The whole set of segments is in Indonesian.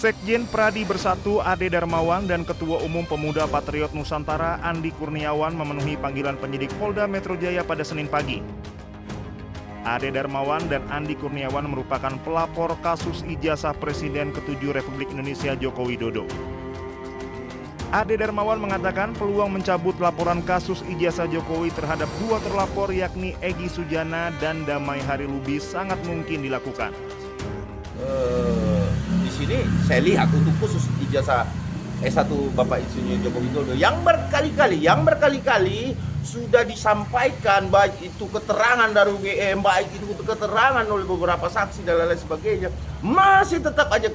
Sekjen Pradi Bersatu Ade Darmawan dan Ketua Umum Pemuda Patriot Nusantara Andi Kurniawan memenuhi panggilan penyidik Polda Metro Jaya pada Senin pagi. Ade Darmawan dan Andi Kurniawan merupakan pelapor kasus ijazah Presiden ke-7 Republik Indonesia Joko Widodo. Ade Darmawan mengatakan peluang mencabut laporan kasus ijazah Jokowi terhadap dua terlapor yakni Egy Sujana dan Damai Hari Lubis sangat mungkin dilakukan. Di sini saya lihat untuk khusus ijazah S1 Bapak Insinyur Joko Widodo yang berkali-kali sudah disampaikan, baik itu keterangan dari UGM, baik itu keterangan oleh beberapa saksi dan lain sebagainya, masih tetap aja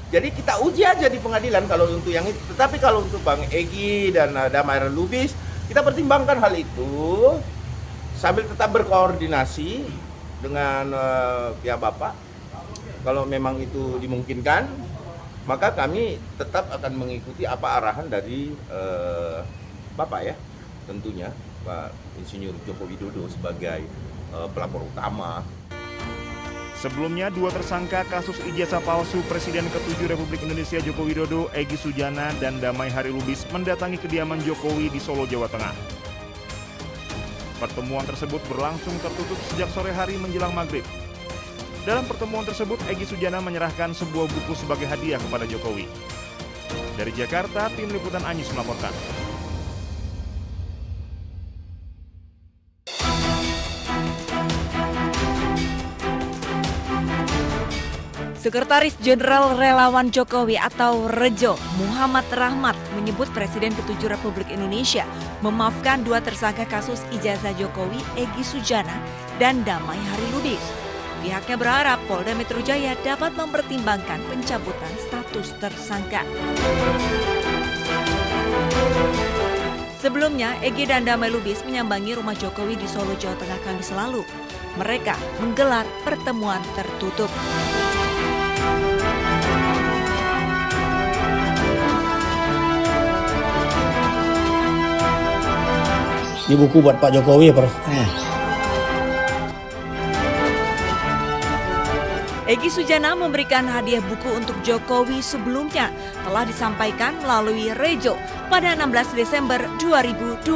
jadi kita uji aja di pengadilan kalau untuk yang itu. Tetapi kalau untuk Bang Egy dan Damai Hari Lubis, kita pertimbangkan hal itu sambil tetap berkoordinasi dengan pihak Bapak. Kalau memang itu dimungkinkan, maka kami tetap akan mengikuti apa arahan dari Bapak ya, tentunya Pak Insinyur Joko Widodo sebagai pelapor utama. Sebelumnya, dua tersangka kasus ijazah palsu Presiden ke-7 Republik Indonesia Joko Widodo, Egy Sujana dan Damai Hari Lubis mendatangi kediaman Jokowi di Solo, Jawa Tengah. Pertemuan tersebut berlangsung tertutup sejak sore hari menjelang maghrib. Dalam pertemuan tersebut, Egy Sujana menyerahkan sebuah buku sebagai hadiah kepada Jokowi. Dari Jakarta, tim liputan Anyus melaporkan. Sekretaris Jenderal Relawan Jokowi atau Rejo, Muhammad Rahmat menyebut Presiden ke-7 Republik Indonesia memaafkan dua tersangka kasus ijazah Jokowi, Egy Sujana dan Damai Hari Lubis. Pihaknya berharap Polda Metro Jaya dapat mempertimbangkan pencabutan status tersangka. Sebelumnya, Egy dan Damai Lubis menyambangi rumah Jokowi di Solo, Jawa Tengah Kamis lalu. Mereka menggelar pertemuan tertutup. Ini buku buat Pak Jokowi ya, Prof? Egy Sujana memberikan hadiah buku untuk Jokowi sebelumnya telah disampaikan melalui Rejo pada 16 Desember 2025.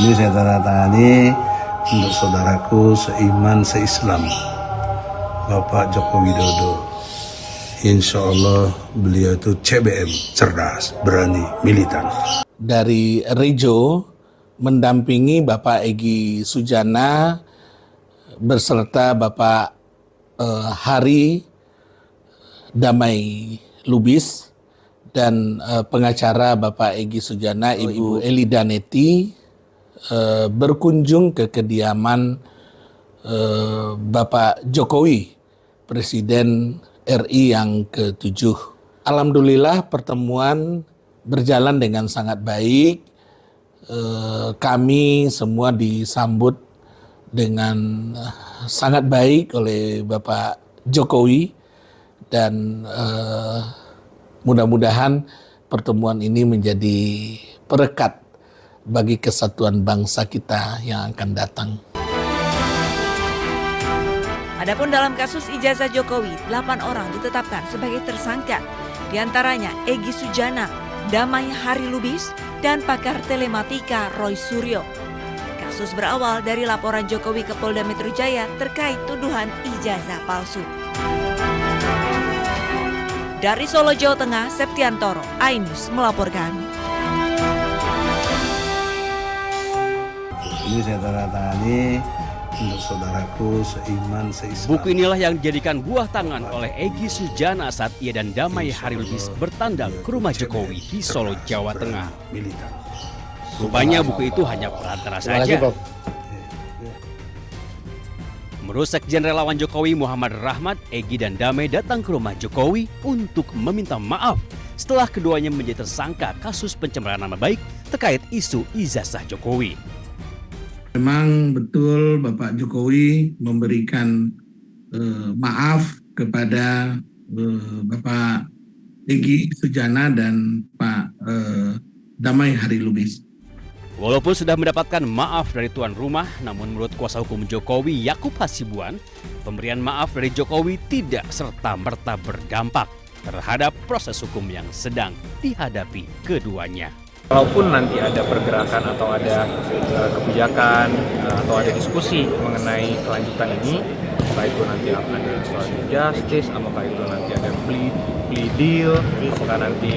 Ini saya tandatangani untuk saudaraku seiman seislam, Bapak Joko Widodo. Insya Allah beliau itu CBM, cerdas, berani, militan. Dari Rejo mendampingi Bapak Egy Sujana beserta Bapak Hari Damai Lubis dan pengacara Bapak Egy Sujana, Ibu Eli Daneti berkunjung ke kediaman Bapak Jokowi, Presiden RI yang ke-7. Alhamdulillah pertemuan berjalan dengan sangat baik. Kami semua disambut dengan sangat baik oleh Bapak Jokowi dan mudah-mudahan pertemuan ini menjadi perekat bagi kesatuan bangsa kita yang akan datang. Adapun dalam kasus ijazah Jokowi, 8 orang ditetapkan sebagai tersangka, diantaranya Egy Sujana, Damai Hari Lubis, dan pakar telematika Roy Suryo. Kasus berawal dari laporan Jokowi ke Polda Metro Jaya terkait tuduhan ijazah palsu. Dari Solo, Jawa Tengah, Septiantoro, iNews melaporkan. Ini saya tandatangani untuk saudaraku seiman seislam. Buku inilah yang dijadikan buah tangan oleh Egy Sujana saat ia dan Damai Hari Lubis bertandang ke rumah Jokowi di Solo, Jawa Tengah. Rupanya buku itu hanya perantara saja. Menurut Sekjen Relawan Jokowi Muhammad Rahmat, Egy dan Damai datang ke rumah Jokowi untuk meminta maaf setelah keduanya menjadi tersangka kasus pencemaran nama baik terkait isu ijazah Jokowi. Memang betul Bapak Jokowi memberikan maaf kepada Bapak Egy Sujana dan Pak Damai Hari Lubis. Walaupun sudah mendapatkan maaf dari tuan rumah, namun menurut kuasa hukum Jokowi Yakub Hasibuan, pemberian maaf dari Jokowi tidak serta-merta berdampak terhadap proses hukum yang sedang dihadapi keduanya. Kalaupun nanti ada pergerakan atau ada kebijakan atau ada diskusi mengenai kelanjutan ini, apakah itu nanti ada restoratif justice, apakah itu nanti ada plea deal, apakah nanti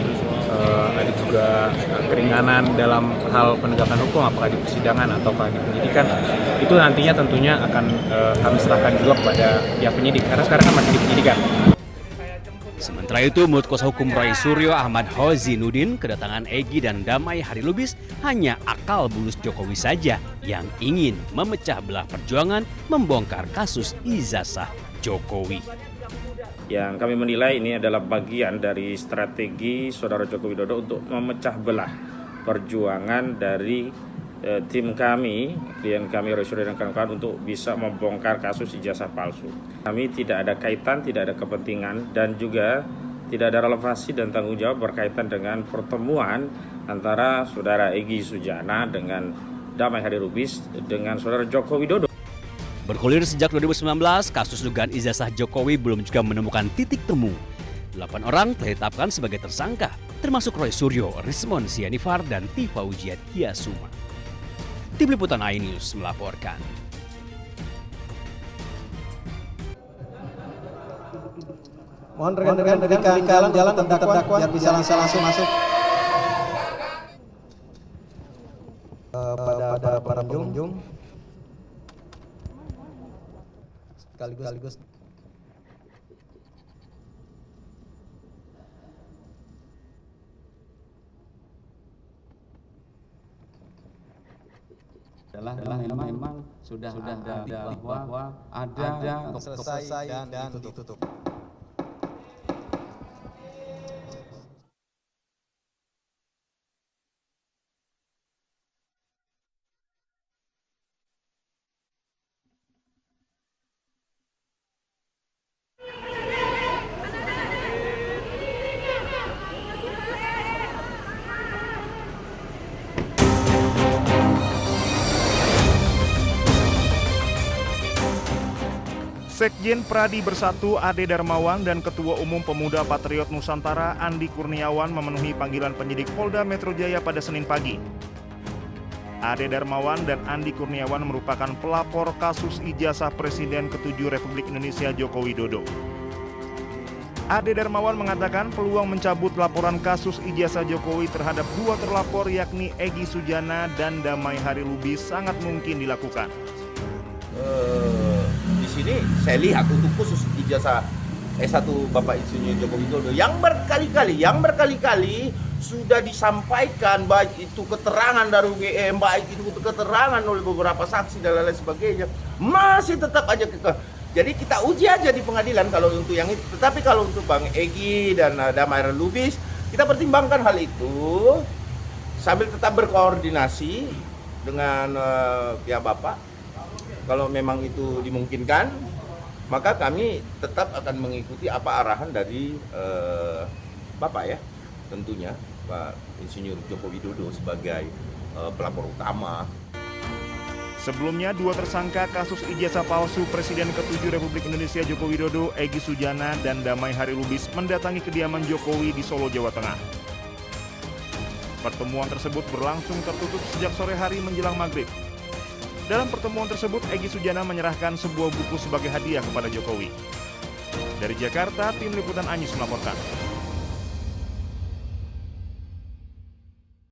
ada juga keringanan dalam hal penegakan hukum, apakah di persidangan ataukah di penyidikan, itu nantinya tentunya akan kami serahkan juga kepada pihak penyidik, karena sekarang kan masih di penyidikan. Sementara itu, menurut kuasa hukum Roy Suryo Ahmad Hozinuddin, kedatangan Egy dan Damai Harilubis hanya akal bulus Jokowi saja yang ingin memecah belah perjuangan membongkar kasus ijazah Jokowi. Yang kami menilai ini adalah bagian dari strategi Saudara Joko Widodo untuk memecah belah perjuangan dari tim kami, klien kami Roy Suryo dan kawan-kawan untuk bisa membongkar kasus ijazah palsu. Kami tidak ada kaitan, tidak ada kepentingan dan juga tidak ada relevansi dan tanggung jawab berkaitan dengan pertemuan antara Saudara Egy Sujana dengan Damai Harilubis dengan Saudara Joko Widodo. Bergulir sejak 2019, kasus dugaan ijazah Jokowi belum juga menemukan titik temu. 8 orang telah ditetapkan sebagai tersangka, termasuk Roy Suryo, Rismon Sianifar, dan Tifa Ujiat Yasuma. Tim Liputan iNews melaporkan. Mohon rekan-rekan berikan jalan terdakwa biar bisa langsung masuk pada para pengunjung. Sekaligus adalah memang sudah ada bahwa ada selesai dan ditutup. Sekjen Pradi Bersatu Ade Darmawan dan Ketua Umum Pemuda Patriot Nusantara Andi Kurniawan memenuhi panggilan penyidik Polda Metro Jaya pada Senin pagi. Ade Darmawan dan Andi Kurniawan merupakan pelapor kasus ijazah Presiden ke-7 Republik Indonesia Joko Widodo. Ade Darmawan mengatakan peluang mencabut laporan kasus ijazah Jokowi terhadap dua terlapor yakni Egy Sujana dan Damai Harilubis sangat mungkin dilakukan. Di sini saya lihat untuk khusus ijazah S1 Bapak Insinyur Joko Widodo yang berkali-kali sudah disampaikan, baik itu keterangan dari UGM, baik itu keterangan oleh beberapa saksi dan lain sebagainya, masih tetap aja jadi kita uji aja di pengadilan kalau untuk yang itu. Tetapi kalau untuk Bang Egy dan Damai Harilubis, kita pertimbangkan hal itu sambil tetap berkoordinasi dengan pihak Bapak. Kalau memang itu dimungkinkan, maka kami tetap akan mengikuti apa arahan dari Bapak ya, tentunya Pak Insinyur Joko Widodo sebagai pelapor utama. Sebelumnya, dua tersangka kasus ijazah palsu Presiden ke-7 Republik Indonesia Joko Widodo, Egy Sujana dan Damai Harilubis mendatangi kediaman Jokowi di Solo, Jawa Tengah. Pertemuan tersebut berlangsung tertutup sejak sore hari menjelang maghrib. Dalam pertemuan tersebut, Egy Sujana menyerahkan sebuah buku sebagai hadiah kepada Jokowi. Dari Jakarta, Tim Liputan iNews melaporkan.